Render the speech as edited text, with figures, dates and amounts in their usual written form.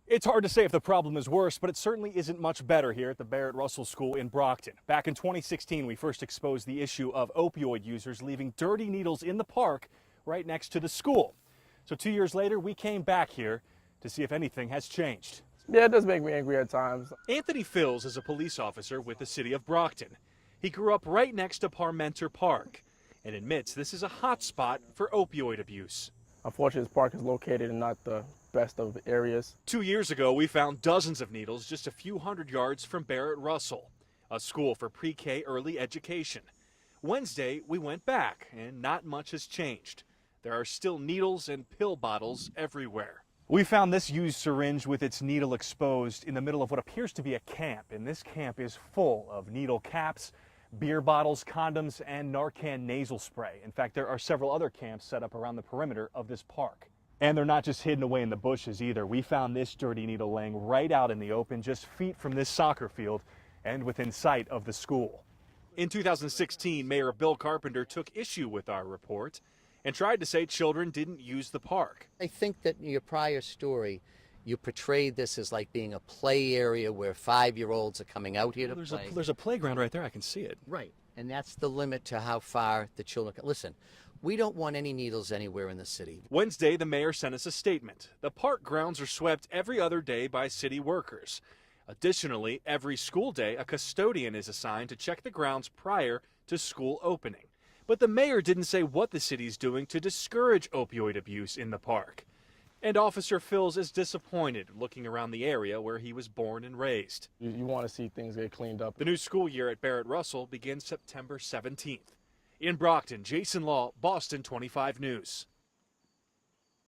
It's hard to say if the problem is worse, but it certainly isn't much better here at the Barrett Russell School in Brockton. Back in 2016, we first exposed the issue of opioid users leaving dirty needles in the park right next to the school. So 2 years later, we came back here to see if anything has changed. Yeah, it does make me angry at times. Anthony Fills is a police officer with the city of Brockton. He grew up right next to Parmenter Park and admits this is a hot spot for opioid abuse. Unfortunately, this park is located in not the best of areas. 2 years ago, we found dozens of needles just a few hundred yards from Barrett Russell, a school for pre-K early education. Wednesday, we went back, and not much has changed. There are still needles and pill bottles everywhere. We found this used syringe with its needle exposed in the middle of what appears to be a camp, and this camp is full of needle caps, beer bottles, condoms, and Narcan nasal spray. In fact, there are several other camps set up around the perimeter of this park. And they're not just hidden away in the bushes either. We found this dirty needle laying right out in the open, just feet from this soccer field and within sight of the school. In 2016, Mayor Bill Carpenter took issue with our report and tried to say children didn't use the park. I think that in your prior story, you portrayed this as like being a play area where 5-year-olds are coming out here to play. There's a playground right there. I can see it. Right. And that's the limit to how far the children can. Listen, we don't want any needles anywhere in the city. Wednesday, the mayor sent us a statement. The park grounds are swept every other day by city workers. Additionally, every school day, a custodian is assigned to check the grounds prior to school opening. But the mayor didn't say what the city's doing to discourage opioid abuse in the park. And Officer Fills is disappointed looking around the area where he was born and raised. You want to see things get cleaned up. The new school year at Barrett Russell begins September 17th. In Brockton, Jason Law, Boston 25 News.